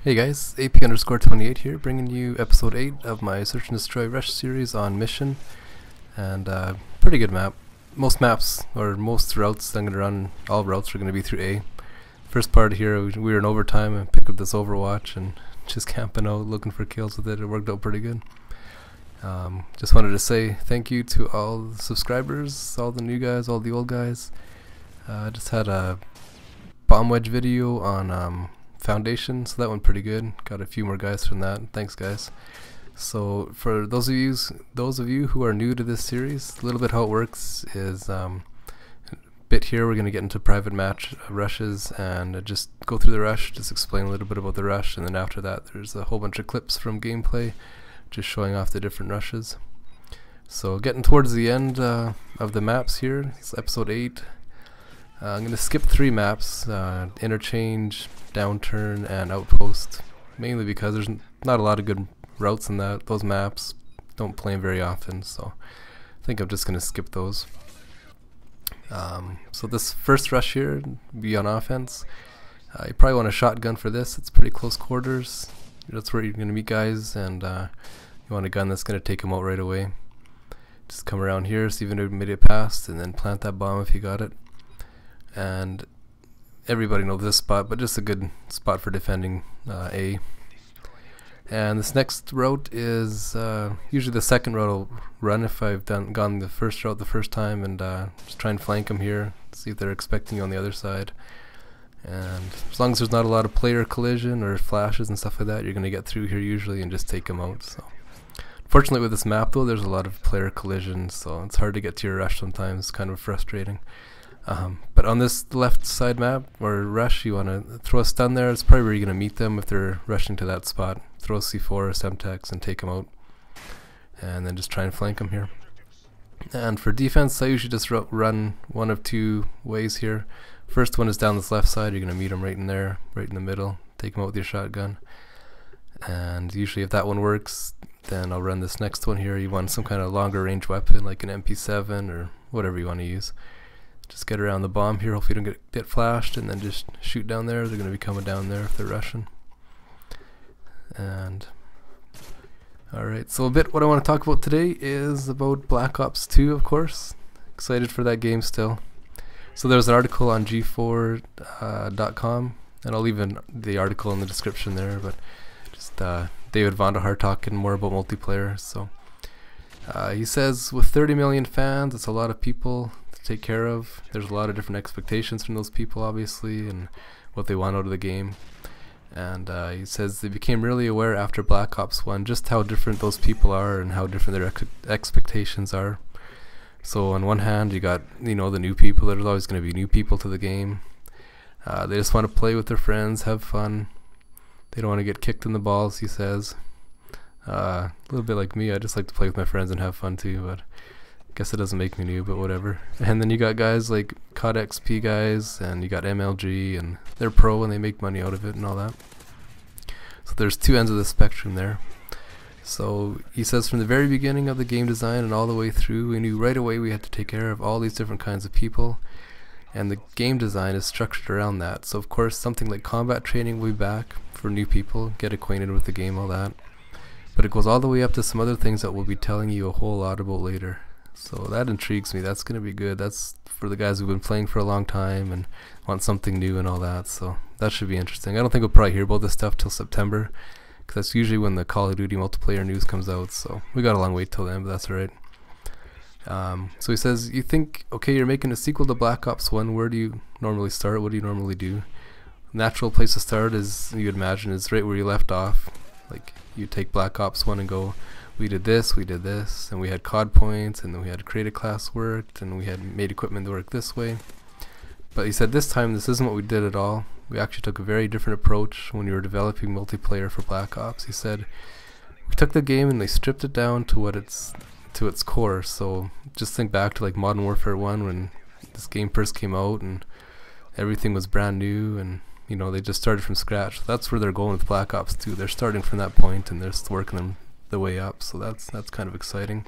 Hey guys, AP_28 here, bringing you episode 8 of my Search and Destroy Rush series on Mission. And pretty good map. Most maps, or most routes I'm going to run, all routes are going to be through A. First part here, we were in overtime and picked up this Overwatch and just camping out, looking for kills with it. It worked out pretty good. Just wanted to say thank you to all the subscribers, all the new guys, all the old guys. Just had a bomb wedge video on Foundation, so that went pretty good. Got a few more guys from that. Thanks guys. So for those of you who are new to this series, a little bit how it works is bit here we're going to get into private match rushes and just go through the rush, just explain a little bit about the rush, and then after that there's a whole bunch of clips from gameplay just showing off the different rushes. So getting towards the end of the maps here, it's episode 8. I'm going to skip 3 maps, Interchange, Downturn, and Outpost, mainly because there's not a lot of good routes in those maps. Don't play them very often, so I think I'm just going to skip those. So this first rush here, be on offense. You probably want a shotgun for this. It's pretty close quarters. That's where you're going to meet guys, and you want a gun that's going to take them out right away. Just come around here, see if anybody made it past, and then plant that bomb if you got it. And everybody knows this spot, but just a good spot for defending A. And this next route is usually the second route I'll run if I've gone the first route the first time, and just try and flank them here, see if they're expecting you on the other side. And as long as there's not a lot of player collision or flashes and stuff like that, you're going to get through here usually and just take them out. So fortunately with this map though, there's a lot of player collision, so it's hard to get to your rush sometimes. It's kind of frustrating. But on this left side map, or rush, you want to throw a stun there. It's probably where you're going to meet them if they're rushing to that spot. Throw a C4 or Semtex and take them out. And then just try and flank them here. And for defense, I usually just run one of 2 ways here. First one is down this left side. You're going to meet them right in there, right in the middle. Take them out with your shotgun. And usually if that one works, then I'll run this next one here. You want some kind of longer range weapon, like an MP7 or whatever you want to use. Just get around the bomb here, hopefully you don't get flashed, and then just shoot down there. They're going to be coming down there if they're rushing. And alright, so a bit what I want to talk about today is about Black Ops 2, of course. Excited for that game still. So there's an article on g4.com, and I'll leave the article in the description there, but just David Vonderhaar talking more about multiplayer. So he says with 30 million fans, it's a lot of people take care of. There's a lot of different expectations from those people obviously and what they want out of the game, and he says they became really aware after Black Ops 1 just how different those people are and how different their expectations are. So on one hand you got the new people. There's always going to be new people to the game. They just want to play with their friends, have fun. They don't want to get kicked in the balls, he says. A little bit like me, I just like to play with my friends and have fun too, but guess it doesn't make me new, but whatever. And then you got guys like COD XP guys, and you got MLG, and they're pro and they make money out of it and all that. So there's 2 ends of the spectrum there. So he says from the very beginning of the game design and all the way through, we knew right away we had to take care of all these different kinds of people, and the game design is structured around that. So of course something like combat training will be back for new people, get acquainted with the game, all that. But it goes all the way up to some other things that we'll be telling you a whole lot about later. So that intrigues me. That's going to be good. That's for the guys who've been playing for a long time and want something new and all that. So that should be interesting. I don't think we'll probably hear about this stuff till September, because that's usually when the Call of Duty multiplayer news comes out. So we got a long wait till then, but that's alright. So he says, you think, okay, you're making a sequel to Black Ops 1. Where do you normally start? What do you normally do? Natural place to start is, you'd imagine, is right where you left off. Like you take Black Ops 1 and go, we did this, and we had COD points, and then we had created class worked, and we had made equipment work this way. But he said this time this isn't what we did at all. We actually took a very different approach when we were developing multiplayer for Black Ops. He said we took the game and they stripped it down to its core. So just think back to like Modern Warfare 1 when this game first came out and everything was brand new, and they just started from scratch. So that's where they're going with Black Ops 2. They're starting from that point and they're just working them the way up, so that's kind of exciting.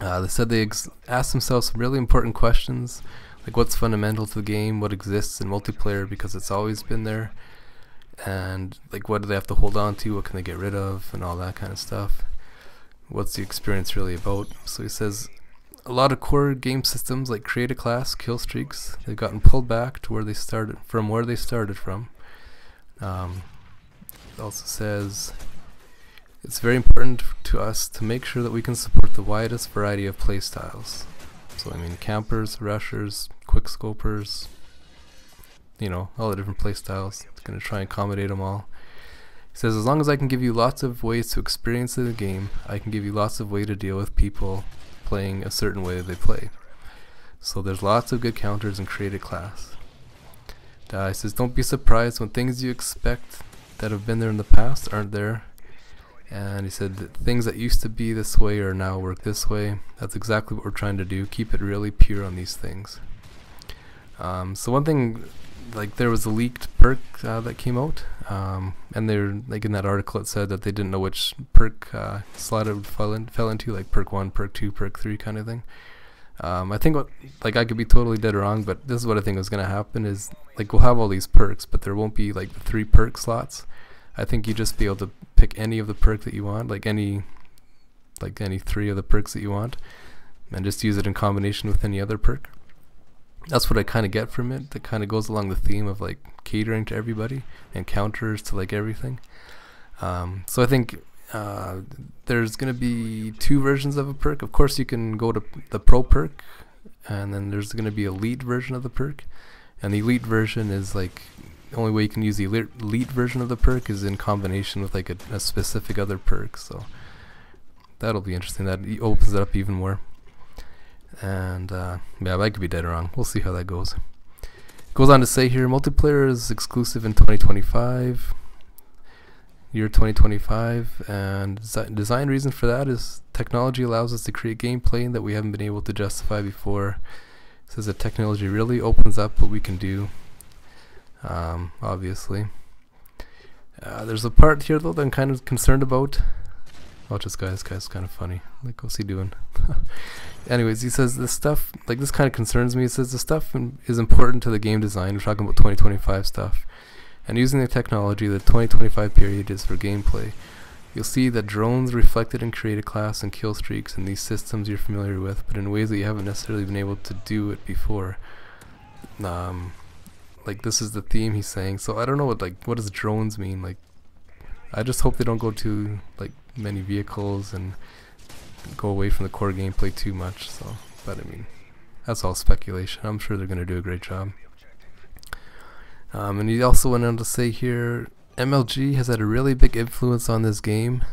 They said they asked themselves some really important questions, like what's fundamental to the game, what exists in multiplayer because it's always been there, and like what do they have to hold on to, what can they get rid of, and all that kind of stuff. What's the experience really about? So he says a lot of core game systems like create a class, kill streaks, they've gotten pulled back to where they started from. It also says it's very important to us to make sure that we can support the widest variety of play styles. So I mean campers, rushers, quick scopers, you know, all the different play styles. It's going to try and accommodate them all. He says as long as I can give you lots of ways to experience the game, I can give you lots of ways to deal with people playing a certain way they play. So there's lots of good counters in create a class. He says don't be surprised when things you expect that have been there in the past aren't there. And he said that things that used to be this way are now work this way. That's exactly what we're trying to do. Keep it really pure on these things. So one thing, like there was a leaked perk that came out, and they're like in that article it said that they didn't know which perk slot it fell into, like perk 1, perk 2, perk 3 kind of thing. I think like I could be totally dead wrong, but this is what I think is going to happen is like we'll have all these perks, but there won't be like the 3 perk slots. I think you just be able to pick any of the perk that you want, like any 3 of the perks that you want, and just use it in combination with any other perk. That's what I kind of get from it. That kind of goes along the theme of like catering to everybody and counters to like everything. So I think there's going to be 2 versions of a perk. Of course you can go to the pro perk, and then there's going to be elite version of the perk, and the elite version is like the only way you can use the elite version of the perk is in combination with like a specific other perk. So that'll be interesting. That opens it up even more. And yeah, I could be dead wrong. We'll see how that goes. Goes on to say here, multiplayer is exclusive in 2025, year 2025, and design reason for that is technology allows us to create gameplay that we haven't been able to justify before. It says that technology really opens up what we can do. Obviously, there's a part here though that I'm kind of concerned about. Watch this guy. This guy's kind of funny. Like, what's he doing? Anyways, he says this stuff, like this kind of concerns me. He says the stuff is important to the game design. We're talking about 2025 stuff. And using the technology, the 2025 period is for gameplay. You'll see that drones reflected in create a class and kill streaks in these systems you're familiar with, but in ways that you haven't necessarily been able to do it before. Like this is the theme he's saying. So I don't know what does drones mean? Like, I just hope they don't go to like many vehicles and go away from the core gameplay too much. So, but I mean, that's all speculation. I'm sure they're going to do a great job. And he also went on to say here, MLG has had a really big influence on this game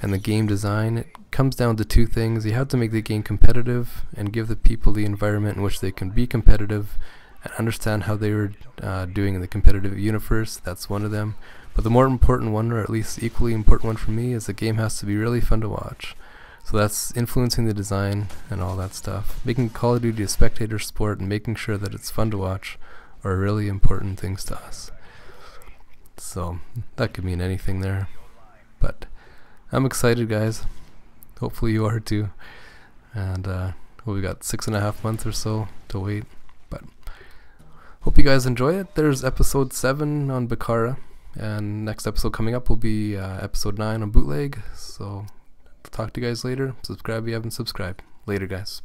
and the game design. It comes down to 2 things. You have to make the game competitive and give the people the environment in which they can be competitive and understand how they were doing in the competitive universe. That's one of them. But the more important one, or at least equally important one for me, is the game has to be really fun to watch. So that's influencing the design and all that stuff. Making Call of Duty a spectator sport and making sure that it's fun to watch are really important things to us. So that could mean anything there. But I'm excited, guys. Hopefully you are too. And well, we got 6.5 months or so to wait. But hope you guys enjoy it. There's episode 7 on Bakara. And next episode coming up will be episode 9 on Bootleg. So talk to you guys later. Subscribe if you haven't subscribed. Later, guys.